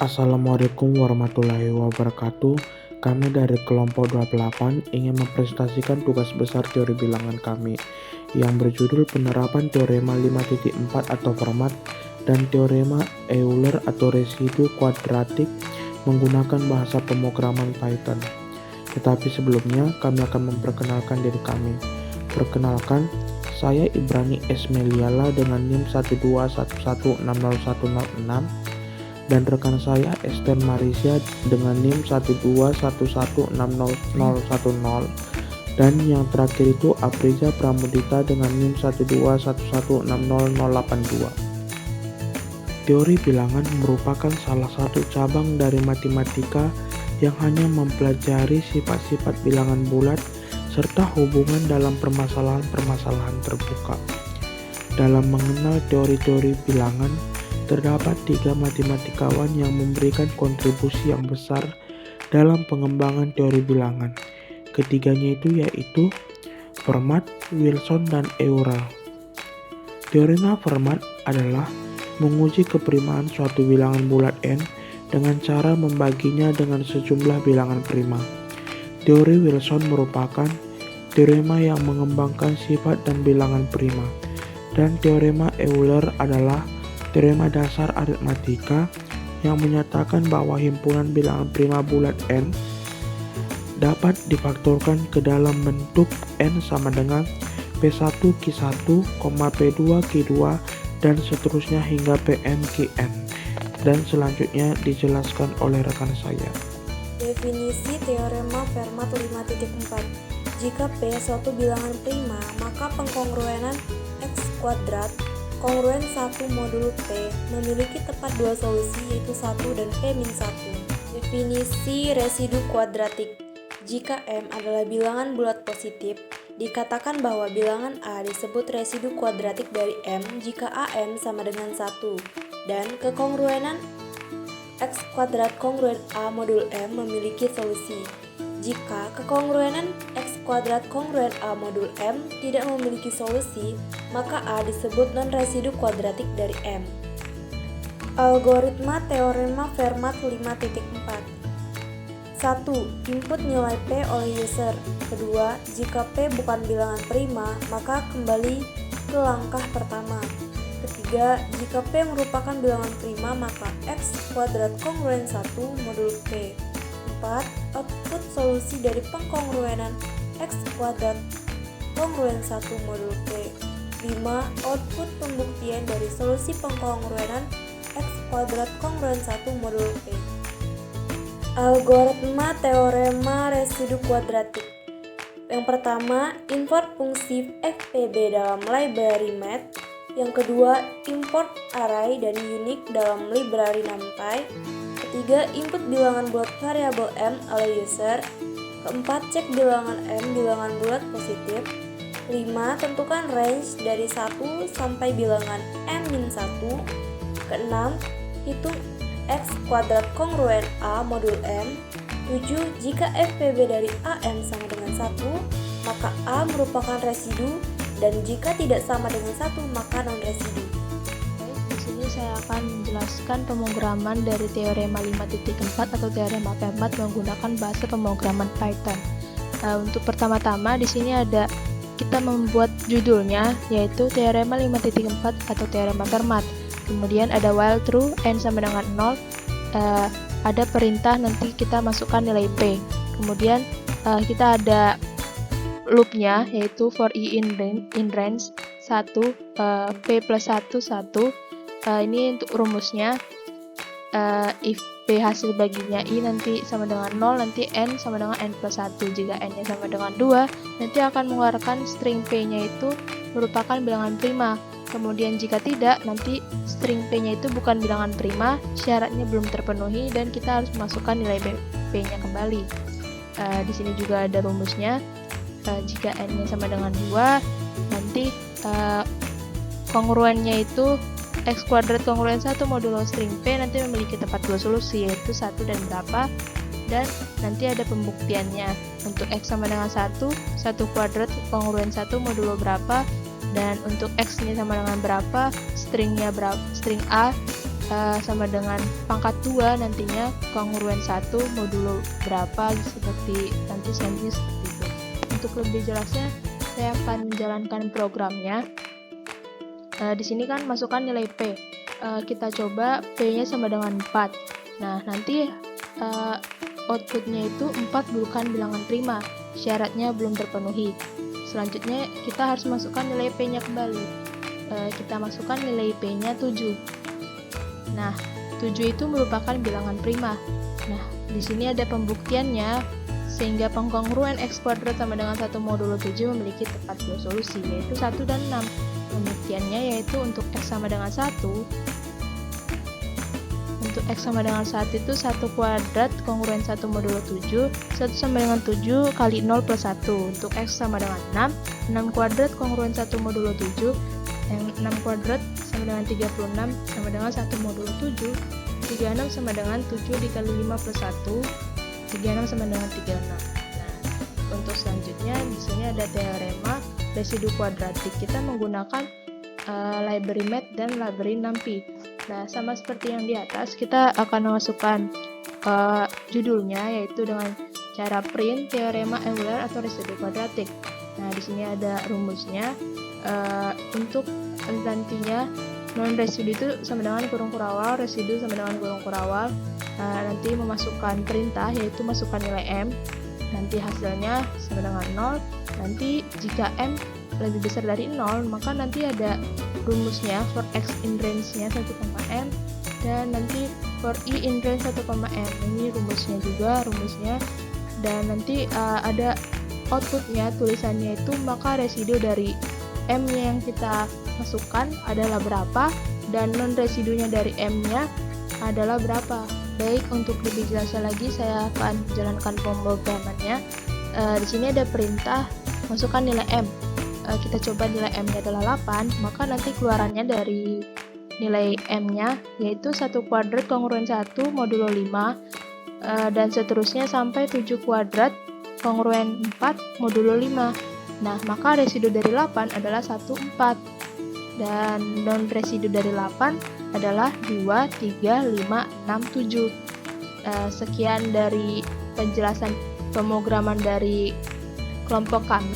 Assalamualaikum warahmatullahi wabarakatuh. Kami dari kelompok 28 ingin mempresentasikan tugas besar teori bilangan kami yang berjudul penerapan teorema 5.4 atau Fermat dan teorema Euler atau residu kuadratik menggunakan bahasa pemrograman Python. Tetapi sebelumnya kami akan memperkenalkan diri kami. Perkenalkan, saya Ibrani Esmeliala dengan NIM 121160106 dan rekan saya Esther Marisia dengan NIM 121160010 dan yang terakhir itu Apriza Pramudita dengan NIM 121160082. Teori bilangan merupakan salah satu cabang dari matematika yang hanya mempelajari sifat-sifat bilangan bulat serta hubungan dalam permasalahan-permasalahan terbuka. Dalam mengenal teori-teori bilangan, terdapat 3 matematikawan yang memberikan kontribusi yang besar dalam pengembangan teori bilangan. Ketiganya itu yaitu Fermat, Wilson, dan Euler. Teorema Fermat adalah menguji keperimaan suatu bilangan bulat n dengan cara membaginya dengan sejumlah bilangan prima. Teori Wilson merupakan teorema yang mengembangkan sifat dan bilangan prima, dan teorema Euler adalah teorema dasar aritmatika yang menyatakan bahwa himpunan bilangan prima bulat n dapat difaktorkan ke dalam bentuk n sama dengan P1 Q1, P2 Q2, dan seterusnya hingga Pn Qn. Dan selanjutnya dijelaskan oleh rekan saya. Definisi teorema Fermat 5.4. Jika P suatu bilangan prima, maka pengkongruenan X kuadrat kongruen 1 modul P memiliki tepat dua solusi yaitu 1 dan P-1. Definisi residu kuadratik. Jika M adalah bilangan bulat positif, dikatakan bahwa bilangan A disebut residu kuadratik dari M jika AM sama dengan 1 dan kekongruenan X kuadrat kongruen A modul M memiliki solusi. Jika kekongruenan X kuadrat kongruen A modul M tidak memiliki solusi, maka A disebut non-residu kuadratik dari M. Algoritma teorema Fermat 5.4. 1. Input nilai P oleh user. Kedua, jika P bukan bilangan prima, maka kembali ke langkah pertama. Ketiga, jika P merupakan bilangan prima, maka X kuadrat kongruen 1 modul P. 4. Output solusi dari pengkongruenan X kuadrat kongruen 1 modul P. 5. Output pembuktian dari solusi pengkongruenan X kuadrat kongruen 1 modul P. Algoritma teorema residu kuadratik. Yang pertama, import fungsi FPB dalam library math. Yang kedua, import array dan unique dalam library NumPy. Ketiga, input bilangan bulat variabel M oleh user. Keempat, cek bilangan M bilangan bulat positif. 5. Tentukan range dari 1 sampai bilangan M-1. Keenam, hitung X kuadrat kongruen A modul M. 7. Jika FPB dari AM sama dengan 1, maka A merupakan residu, dan jika tidak sama dengan 1, maka non-residu. Di sini saya akan menjelaskan pemrograman dari teorema 5.4 atau teorema Fermat menggunakan bahasa pemrograman Python. Untuk pertama-tama di sini ada kita membuat judulnya yaitu teorema 5.4 atau teorema Fermat. Kemudian ada while true n sama dengan 0, ada perintah nanti kita masukkan nilai P. Kemudian kita ada loopnya yaitu for i in range 1 P plus 1 1. Ini untuk rumusnya, if P hasil baginya i nanti sama dengan 0, nanti n sama dengan n plus 1. Jika n nya sama dengan 2, nanti akan mengeluarkan string P nya itu merupakan bilangan prima. Kemudian jika tidak, nanti string P-nya itu bukan bilangan prima, syaratnya belum terpenuhi, dan kita harus masukkan nilai P-nya kembali. Di sini juga ada rumusnya. Jika N-nya sama dengan 2, nanti kongruennya itu X kuadrat kongruen 1 modulo string P nanti memiliki tepat dua solusi, yaitu 1 dan berapa, dan nanti ada pembuktiannya. Untuk X sama dengan 1 kuadrat kongruen 1 modulo berapa, dan untuk X-nya sama dengan berapa, string A sama dengan pangkat 2 nantinya kongruen 1 modulo berapa, seperti nanti selanjutnya seperti itu. Untuk lebih jelasnya saya akan menjalankan programnya. Di sini kan masukkan nilai P. Kita coba P-nya sama dengan 4. Nah, nanti outputnya itu 4 bukan bilangan prima. Syaratnya belum terpenuhi. Selanjutnya kita harus masukkan nilai P-nya kembali. Kita masukkan nilai P-nya 7. Nah, 7 itu merupakan bilangan prima. Nah, di sini ada pembuktiannya, sehingga pengkongruen X kuadrat sama dengan 1 modulo 7 memiliki tepat dua solusi, yaitu 1 dan 6. Pembuktiannya yaitu untuk X sama dengan 1, untuk X sama dengan 1 itu 1 kuadrat kongruen 1 modulo 7, 1 sama dengan 7 kali 0 plus 1. Untuk X sama dengan 6, 6 kuadrat kongruen 1 modulo 7, yang 6 kuadrat sama dengan 36 sama dengan 1 modulo 7, 36 sama dengan 7 dikali 5 plus 1, 36 sama dengan 36. Nah, untuk selanjutnya di sini ada teorema residu kuadratik. Kita menggunakan library math dan library numpy. Nah, sama seperti yang di atas, kita akan memasukkan judulnya, yaitu dengan cara print teorema Euler atau residu kuadratik. Nah, di sini ada rumusnya. Untuk nantinya non residu itu sama dengan kurung kurawal, residu sama dengan kurung kurawal. Nanti memasukkan perintah, yaitu masukkan nilai M. Nanti hasilnya sama dengan 0. Nanti jika M lebih besar dari 0, maka nanti ada rumusnya for X in range-nya 1,M, dan nanti for I in range 1,M. Ini rumusnya juga, dan nanti ada outputnya, tulisannya itu maka residu dari M-nya yang kita masukkan adalah berapa, dan non residunya dari M-nya adalah berapa. Baik, untuk lebih jelasnya lagi saya akan menjalankan pemrogramannya. Di sini ada perintah masukkan nilai M. Kita coba nilai M-nya adalah 8, maka nanti keluarannya dari nilai M-nya yaitu 1 kuadrat kongruen 1 modulo 5, dan seterusnya sampai 7 kuadrat kongruen 4 modulo 5. Nah, maka residu dari 8 adalah 1, 4. Dan non residu dari 8 adalah 2, 3, 5, 6, 7. Sekian dari penjelasan pemrograman dari kelompok kami.